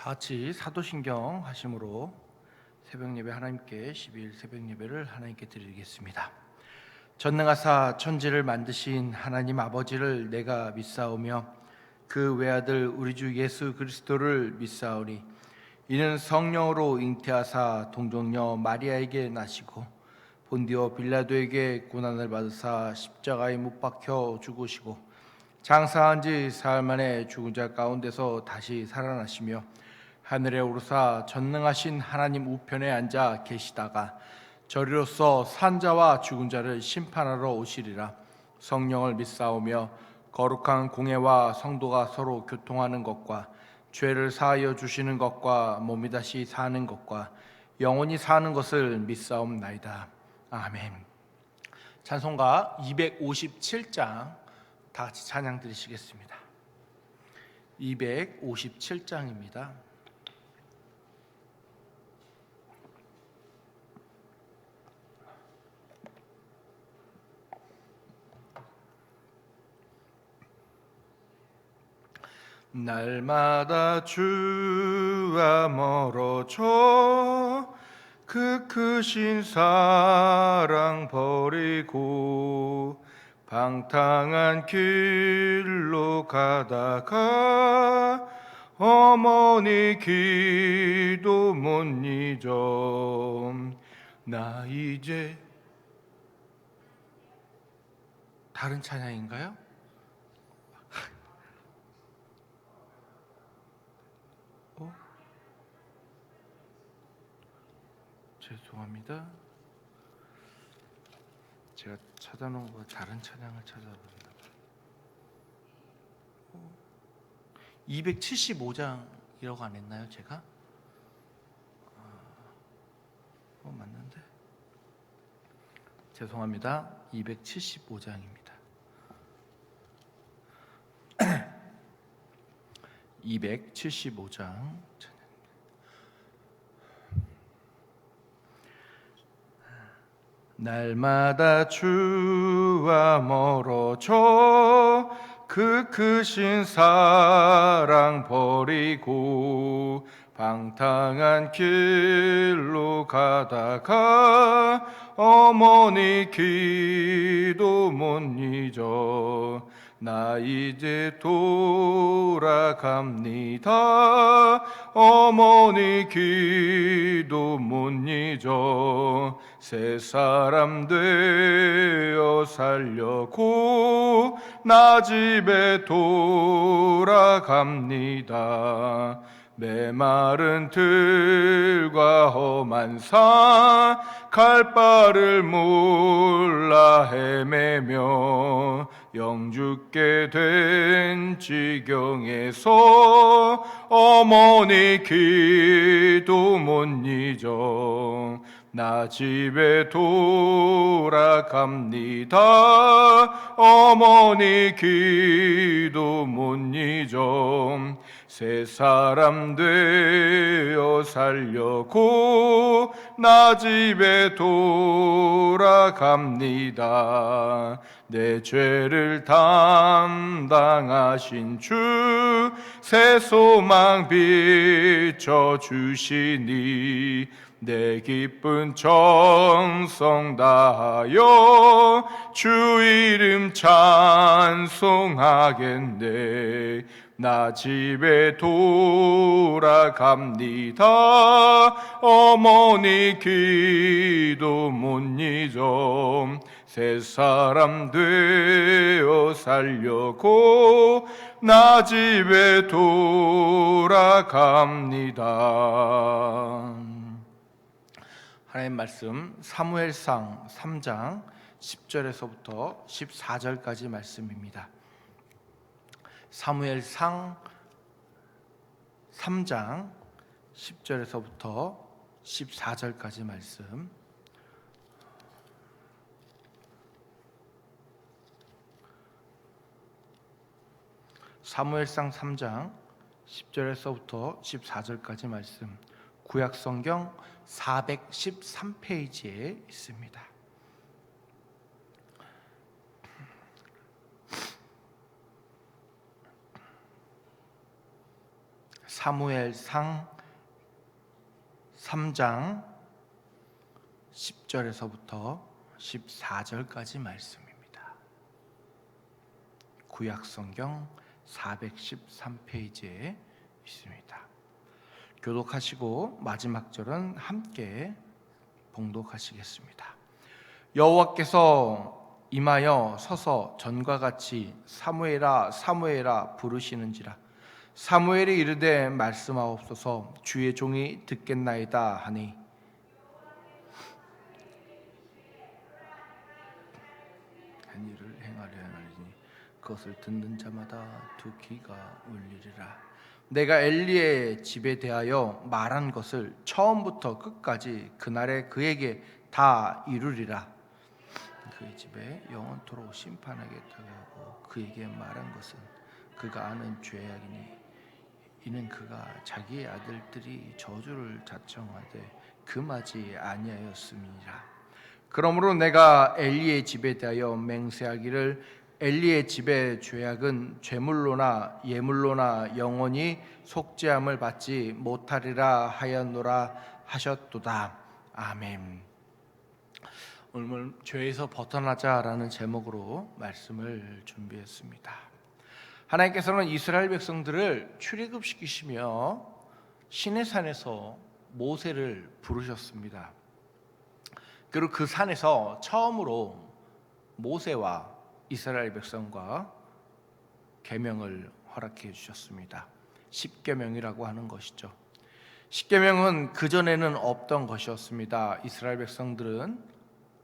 다 같이 사도신경 하심으로 새벽예배 하나님께 12일 새벽예배를 하나님께 드리겠습니다. 전능하사 천지를 만드신 하나님 아버지를 내가 믿사오며 그 외아들 우리 주 예수 그리스도를 믿사오니 이는 성령으로 잉태하사 동정녀 마리아에게 나시고 본디오 빌라도에게 고난을 받으사 십자가에 못 박혀 죽으시고 장사한 지 사흘 만에 죽은 자 가운데서 다시 살아나시며 하늘에 오르사 전능하신 하나님 우편에 앉아 계시다가 저리로서 산자와 죽은 자를 심판하러 오시리라. 성령을 믿사오며 거룩한 공회와 성도가 서로 교통하는 것과 죄를 사하여 주시는 것과 몸이 다시 사는 것과 영원히 사는 것을 믿사옵나이다. 아멘. 찬송가 257장 다 같이 찬양 드리시겠습니다. 257장입니다. 날마다 주와 멀어져 그 크신 사랑 버리고 방탕한 길로 가다가 어머니 기도 못 잊어. 나 이제 다른 찬양인가요? 죄송합니다. 제가 찾아놓은 거 다른 찬양을 찾아봤나 봐요. 275장이라고 안 했나요, 제가? 맞는데. 죄송합니다. 275장입니다. 275장. 날마다 주와 멀어져 그 크신 사랑 버리고 방탕한 길로 가다가 어머니 기도 못 잊어. 나 이제 돌아갑니다. 어머니 기도 못 잊어. 새 사람 되어 살려고 나 집에 돌아갑니다. 메마른 들과 험한 산 갈 바를 몰라 헤매며 영죽게 된 지경에서 어머니 기도 못 잊어. 나 집에 돌아갑니다. 어머니 기도 못 잊어. 새 사람 되어 살려고 나 집에 돌아갑니다. 내 죄를 담당하신 주 새 소망 비춰주시니 내 기쁜 정성 다하여 주 이름 찬송하겠네. 나 집에 돌아갑니다. 어머니 기도 못 잊어. 새 사람 되어 살려고 나 집에 돌아갑니다. 하나님 말씀 사무엘상 3장 10절에서부터 14절까지 말씀입니다. 사무엘상 3장 10절에서부터 14절까지 말씀. 사무엘상 3장 10절에서부터 14절까지 말씀. 구약성경 413페이지에 있습니다. 사무엘상 3장 10절에서부터 14절까지 말씀입니다. 구약성경 413페이지에 있습니다. 교독하시고 마지막 절은 함께 봉독하시겠습니다. 여호와께서 임하여 서서 전과 같이 사무엘아 사무엘아 부르시는지라. 사무엘이 이르되 말씀하옵소서. 주의 종이 듣겠나이다 하니 한 일을 행하려니 그것을 듣는 자마다 두 귀가 울리리라. 내가 엘리의 집에 대하여 말한 것을 처음부터 끝까지 그날에 그에게 다 이루리라. 그의 집에 영원토록 심판하겠다고 하고 그에게 말한 것은 그가 아는 죄악이니 이는 그가 자기의 아들들이 저주를 자청하되 금하지 아니하였음이니라. 그러므로 내가 엘리의 집에 대하여 맹세하기를 엘리의 집의 죄악은 죄물로나 예물로나 영원히 속죄함을 받지 못하리라 하였노라 하셨도다. 아멘. 오늘 죄에서 벗어나자라는 제목으로 말씀을 준비했습니다. 하나님께서는 이스라엘 백성들을 출애굽시키시며 시내산에서 모세를 부르셨습니다. 그리고 그 산에서 처음으로 모세와 이스라엘 백성과 계명을 허락해 주셨습니다. 십계명이라고 하는 것이죠. 십계명은 그전에는 없던 것이었습니다. 이스라엘 백성들은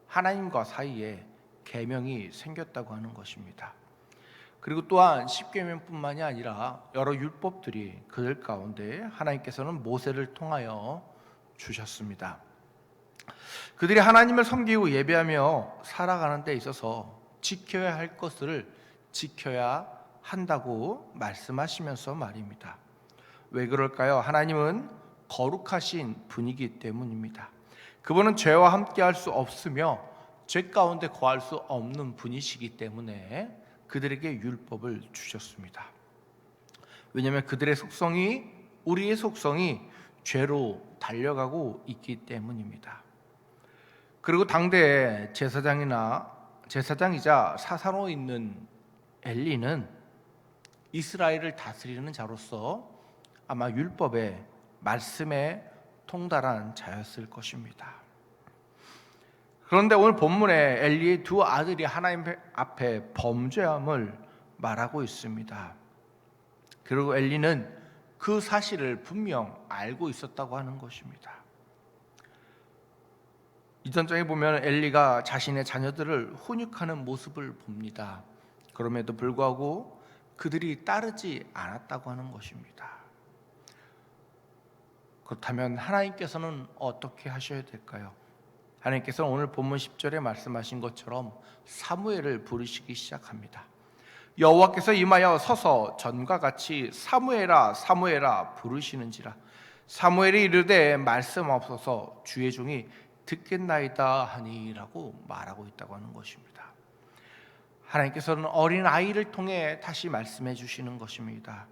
하나님과 사이에 계명이 생겼다고 하는 것입니다. 그리고 또한 십계명뿐만이 아니라 여러 율법들이 그들 가운데 하나님께서는 모세를 통하여 주셨습니다. 그들이 하나님을 섬기고 예배하며 살아가는 데 있어서 지켜야 할 것을 지켜야 한다고 말씀하시면서 말입니다. 왜 그럴까요? 하나님은 거룩하신 분이기 때문입니다. 그분은 죄와 함께 할 수 없으며 죄 가운데 거할 수 없는 분이시기 때문에 그들에게 율법을 주셨습니다. 왜냐하면 그들의 속성이, 우리의 속성이 죄로 달려가고 있기 때문입니다. 그리고 당대 제사장이자 사사로 있는 엘리는 이스라엘을 다스리는 자로서 아마 율법의 말씀에 통달한 자였을 것입니다. 그런데 오늘 본문에 엘리의 두 아들이 하나님 앞에 범죄함을 말하고 있습니다. 그리고 엘리는 그 사실을 분명 알고 있었다고 하는 것입니다. 이전 장에 보면 엘리가 자신의 자녀들을 훈육하는 모습을 봅니다. 그럼에도 불구하고 그들이 따르지 않았다고 하는 것입니다. 그렇다면 하나님께서는 어떻게 하셔야 될까요? 하나님께서는 오늘 본문 10절에 말씀하신 것처럼 사무엘을 부르시기 시작합니다. 여호와께서 임하여 서서 전과 같이 사무엘아 사무엘아 부르시는지라. 사무엘이 이르되 말씀하옵소서. 주의 종이 듣겠나이다 하니라고 말하고 있다고 하는 것입니다. 하나님께서는 어린 아이를 통해 다시 말씀해 주시는 것입니다.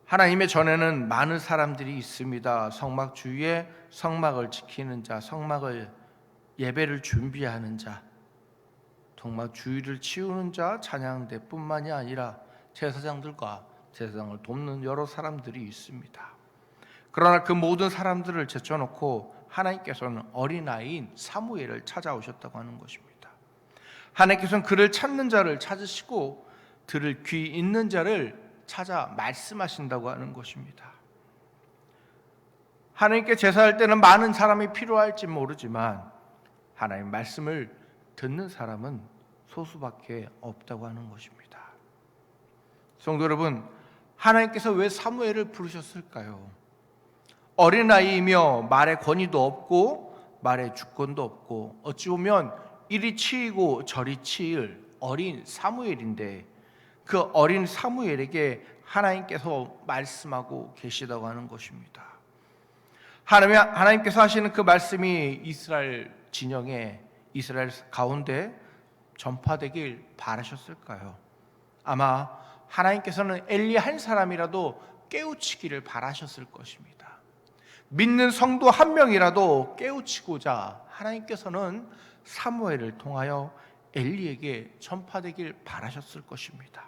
하나님의 전에는 많은 사람들이 있습니다. 성막 주위에 성막을 지키는 자, 성막을 예배를 준비하는 자, 성막 주위를 치우는 자, 찬양대뿐만이 아니라 제사장들과 제사장을 돕는 여러 사람들이 있습니다. 그러나 그 모든 사람들을 제쳐놓고 하나님께서는 어린아이인 사무엘을 찾아오셨다고 하는 것입니다. 하나님께서는 그를 찾는 자를 찾으시고 들을 귀 있는 자를 찾아 말씀하신다고 하는 것입니다. 하나님께 제사할 때는 많은 사람이 필요할지 모르지만 하나님 말씀을 듣는 사람은 소수밖에 없다고 하는 것입니다. 성도 여러분, 하나님께서 왜 사무엘을 부르셨을까요? 어린아이이며 말의 권위도 없고 말의 주권도 없고 어찌 보면 이리 치이고 저리 치일 어린 사무엘인데 그 어린 사무엘에게 하나님께서 말씀하고 계시다고 하는 것입니다. 하나님께서 하시는 그 말씀이 이스라엘 진영에, 이스라엘 가운데 전파되길 바라셨을까요? 아마 하나님께서는 엘리 한 사람이라도 깨우치기를 바라셨을 것입니다. 믿는 성도 한 명이라도 깨우치고자 하나님께서는 사무엘을 통하여 엘리에게 전파되길 바라셨을 것입니다.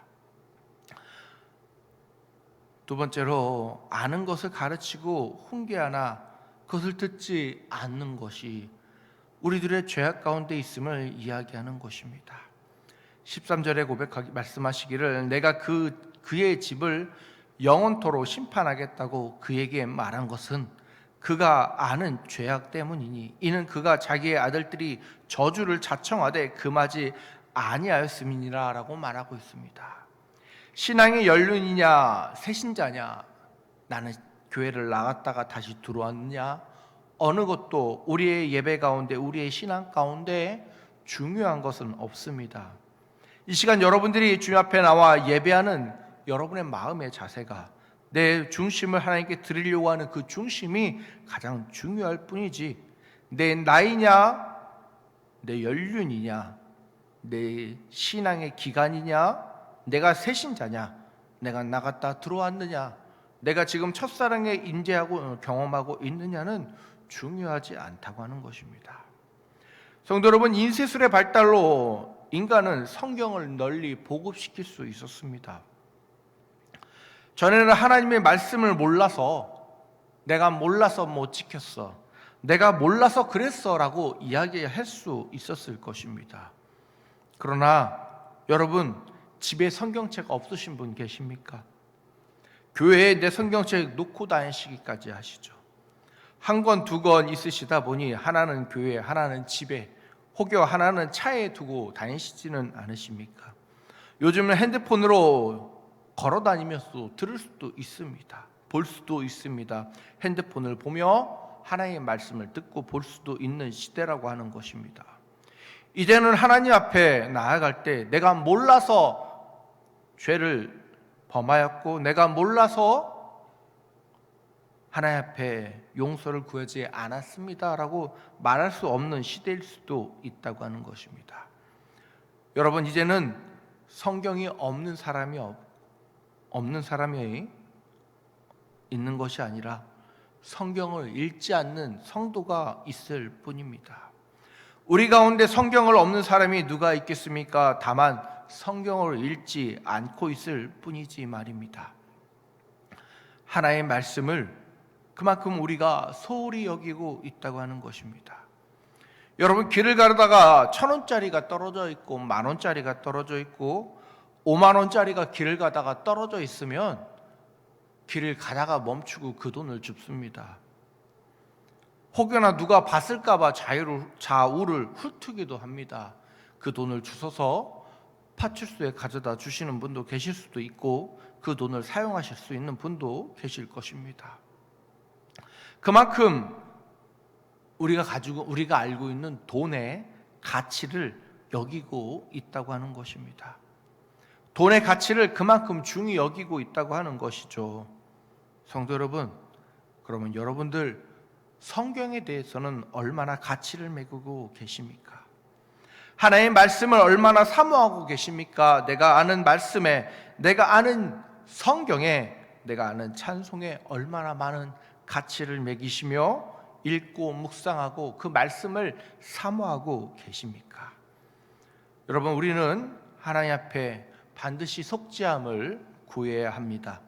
두 번째로, 아는 것을 가르치고 훈계하나 그것을 듣지 않는 것이 우리들의 죄악 가운데 있음을 이야기하는 것입니다. 13절에 말씀하시기를 내가 그의 집을 영원토록 심판하겠다고 그에게 말한 것은 그가 아는 죄악 때문이니 이는 그가 자기의 아들들이 저주를 자청하되 금하지 아니하였음이니라 라고 말하고 있습니다. 신앙의 연륜이냐 새신자냐, 나는 교회를 나갔다가 다시 들어왔느냐, 어느 것도 우리의 예배 가운데 우리의 신앙 가운데 중요한 것은 없습니다. 이 시간 여러분들이 주님 앞에 나와 예배하는 여러분의 마음의 자세가, 내 중심을 하나님께 드리려고 하는 그 중심이 가장 중요할 뿐이지, 내 나이냐, 내 연륜이냐, 내 신앙의 기간이냐, 내가 새신자냐, 내가 나갔다 들어왔느냐, 내가 지금 첫사랑에 인재하고 경험하고 있느냐는 중요하지 않다고 하는 것입니다. 성도 여러분, 인쇄술의 발달로 인간은 성경을 널리 보급시킬 수 있었습니다. 전에는 하나님의 말씀을 몰라서, 내가 몰라서 못 지켰어, 내가 몰라서 그랬어 라고 이야기할 수 있었을 것입니다. 그러나 여러분, 집에 성경책 없으신 분 계십니까? 교회에 내 성경책 놓고 다니시기까지 하시죠. 한 권, 두 권 있으시다 보니 하나는 교회에, 하나는 집에, 혹여 하나는 차에 두고 다니시지는 않으십니까? 요즘은 핸드폰으로 걸어 다니면서 들을 수도 있습니다. 볼 수도 있습니다. 핸드폰을 보며 하나님의 말씀을 듣고 볼 수도 있는 시대라고 하는 것입니다. 이제는 하나님 앞에 나아갈 때 내가 몰라서 죄를 범하였고 내가 몰라서 하나님 앞에 용서를 구하지 않았습니다라고 말할 수 없는 시대일 수도 있다고 하는 것입니다. 여러분, 이제는 성경이 없는 사람이 있는 것이 아니라 성경을 읽지 않는 성도가 있을 뿐입니다. 우리 가운데 성경을 없는 사람이 누가 있겠습니까? 다만 성경을 읽지 않고 있을 뿐이지 말입니다. 하나님의 말씀을 그만큼 우리가 소홀히 여기고 있다고 하는 것입니다. 여러분, 길을 가다가 1,000원짜리가 떨어져 있고 10,000원짜리가 떨어져 있고 50,000원짜리가 길을 가다가 떨어져 있으면 길을 가다가 멈추고 그 돈을 줍습니다. 혹여나 누가 봤을까 봐 좌우를 훑기도 합니다. 그 돈을 주워서 파출소에 가져다 주시는 분도 계실 수도 있고 그 돈을 사용하실 수 있는 분도 계실 것입니다. 그만큼 우리가 알고 있는 돈의 가치를 여기고 있다고 하는 것입니다. 돈의 가치를 그만큼 중히 여기고 있다고 하는 것이죠. 성도 여러분, 그러면 여러분들 성경에 대해서는 얼마나 가치를 매기고 계십니까? 하나님의 말씀을 얼마나 사모하고 계십니까? 내가 아는 말씀에, 내가 아는 성경에, 내가 아는 찬송에 얼마나 많은 가치를 매기시며 읽고 묵상하고 그 말씀을 사모하고 계십니까? 여러분, 우리는 하나님 앞에 반드시 속죄함을 구해야 합니다.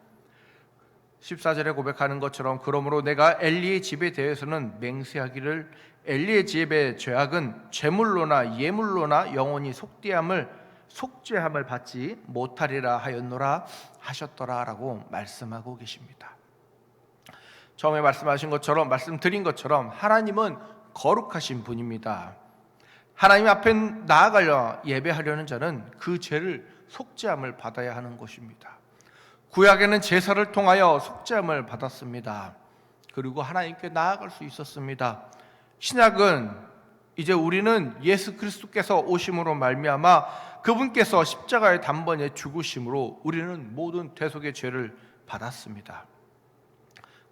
14절에 고백하는 것처럼 그러므로 내가 엘리의 집에 대해서는 맹세하기를 엘리의 집의 죄악은 제물로나 예물로나 영원히 속죄함을 받지 못하리라 하였노라 하셨더라라고 말씀하고 계십니다. 처음에 말씀드린 것처럼 하나님은 거룩하신 분입니다. 하나님 앞에 나아가려 예배하려는 자는 그 죄를 속죄함을 받아야 하는 것입니다. 구약에는 제사를 통하여 속죄함을 받았습니다. 그리고 하나님께 나아갈 수 있었습니다. 신약은 이제 우리는 예수 그리스도께서 오심으로 말미암아 그분께서 십자가의 단번에 죽으심으로 우리는 모든 대속의 죄를 받았습니다.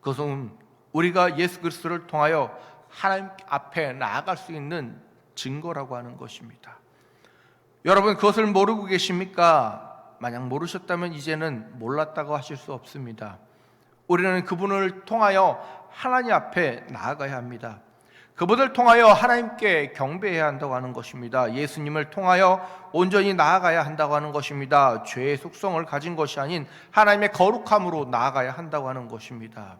그것은 우리가 예수 그리스도를 통하여 하나님 앞에 나아갈 수 있는 증거라고 하는 것입니다. 여러분, 그것을 모르고 계십니까? 만약 모르셨다면 이제는 몰랐다고 하실 수 없습니다. 우리는 그분을 통하여 하나님 앞에 나아가야 합니다. 그분을 통하여 하나님께 경배해야 한다고 하는 것입니다. 예수님을 통하여 온전히 나아가야 한다고 하는 것입니다. 죄의 속성을 가진 것이 아닌 하나님의 거룩함으로 나아가야 한다고 하는 것입니다.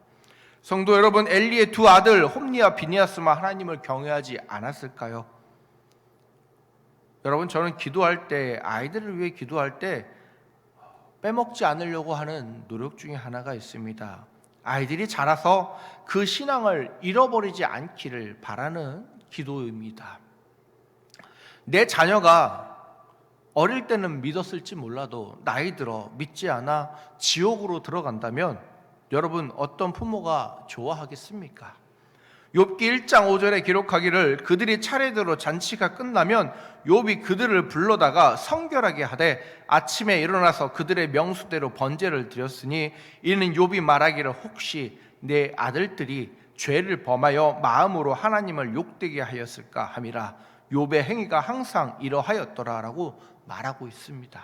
성도 여러분, 엘리의 두 아들 홈니와 비니아스만 하나님을 경외하지 않았을까요? 여러분, 저는 기도할 때, 아이들을 위해 기도할 때 빼먹지 않으려고 하는 노력 중에 하나가 있습니다. 아이들이 자라서 그 신앙을 잃어버리지 않기를 바라는 기도입니다. 내 자녀가 어릴 때는 믿었을지 몰라도 나이 들어 믿지 않아 지옥으로 들어간다면 여러분, 어떤 부모가 좋아하겠습니까? 욥기 1장 5절에 기록하기를 그들이 차례대로 잔치가 끝나면 욥이 그들을 불러다가 성결하게 하되 아침에 일어나서 그들의 명수대로 번제를 드렸으니 이는 욥이 말하기를 혹시 내 아들들이 죄를 범하여 마음으로 하나님을 욕되게 하였을까 함이라. 욥의 행위가 항상 이러하였더라라고 말하고 있습니다.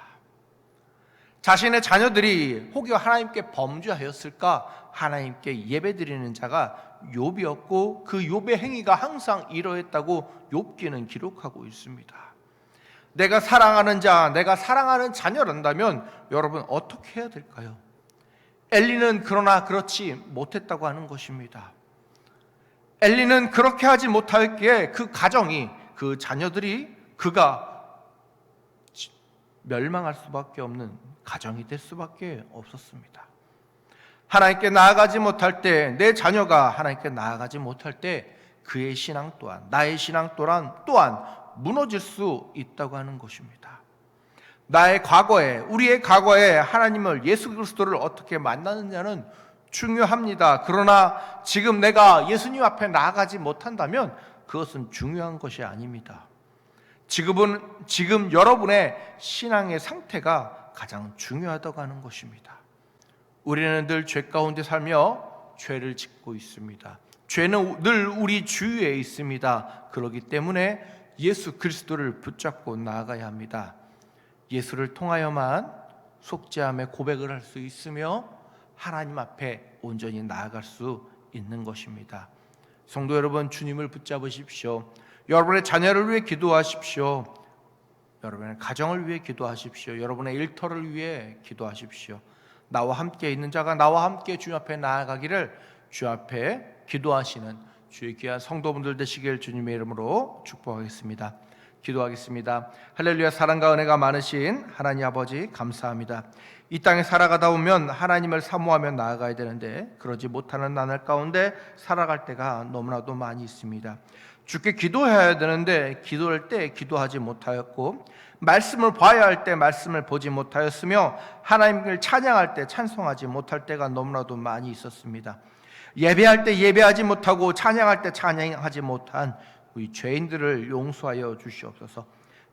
자신의 자녀들이 혹여 하나님께 범죄하였을까? 하나님께 예배드리는 자가 욥이었고 그 욥의 행위가 항상 이러했다고 욥기는 기록하고 있습니다. 내가 사랑하는 자, 내가 사랑하는 자녀란다면 여러분 어떻게 해야 될까요? 엘리는 그러나 그렇지 못했다고 하는 것입니다. 엘리는 그렇게 하지 못하였기에 그 가정이, 그 자녀들이 그가 멸망할 수밖에 없는 가정이 될 수밖에 없었습니다. 하나님께 나아가지 못할 때, 내 자녀가 하나님께 나아가지 못할 때 그의 신앙 또한, 나의 신앙 또한 무너질 수 있다고 하는 것입니다. 나의 과거에, 우리의 과거에 하나님을, 예수 그리스도를 어떻게 만나느냐는 중요합니다. 그러나 지금 내가 예수님 앞에 나아가지 못한다면 그것은 중요한 것이 아닙니다. 지금 여러분의 신앙의 상태가 가장 중요하다고 하는 것입니다. 우리는 늘 죄 가운데 살며 죄를 짓고 있습니다. 죄는 늘 우리 주위에 있습니다. 그렇기 때문에 예수 그리스도를 붙잡고 나아가야 합니다. 예수를 통하여만 속죄함의 고백을 할 수 있으며 하나님 앞에 온전히 나아갈 수 있는 것입니다. 성도 여러분, 주님을 붙잡으십시오. 여러분의 자녀를 위해 기도하십시오. 여러분의 가정을 위해 기도하십시오. 여러분의 일터를 위해 기도하십시오. 나와 함께 있는 자가 나와 함께 주님 앞에 나아가기를 주 앞에 기도하시는 주의 귀한 성도분들 되시길 주님의 이름으로 축복하겠습니다. 기도하겠습니다. 할렐루야. 사랑과 은혜가 많으신 하나님 아버지, 감사합니다. 이 땅에 살아가다 보면 하나님을 사모하며 나아가야 되는데 그러지 못하는 나날 가운데 살아갈 때가 너무나도 많이 있습니다. 주께 기도해야 되는데 기도할 때 기도하지 못하였고, 말씀을 봐야 할 때 말씀을 보지 못하였으며, 하나님을 찬양할 때 찬송하지 못할 때가 너무나도 많이 있었습니다. 예배할 때 예배하지 못하고 찬양할 때 찬양하지 못한 우리 죄인들을 용서하여 주시옵소서.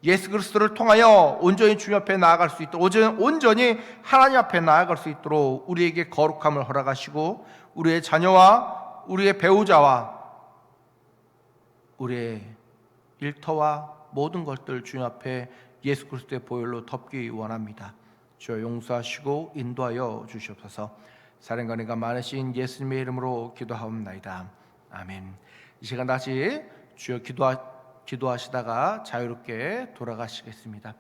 예수 그리스도를 통하여 온전히 주님 앞에 나아갈 수 있도록, 온전히 하나님 앞에 나아갈 수 있도록 우리에게 거룩함을 허락하시고, 우리의 자녀와 우리의 배우자와 우리의 일터와 모든 것들 주님 앞에 예수 그리스도의 보혈로 덮기 원합니다. 주여 용서하시고 인도하여 주시옵소서. 사랑과 은혜가 많으신 예수님의 이름으로 기도하옵나이다. 아멘. 이 시간 다시 주여 기도하시다가 자유롭게 돌아가시겠습니다.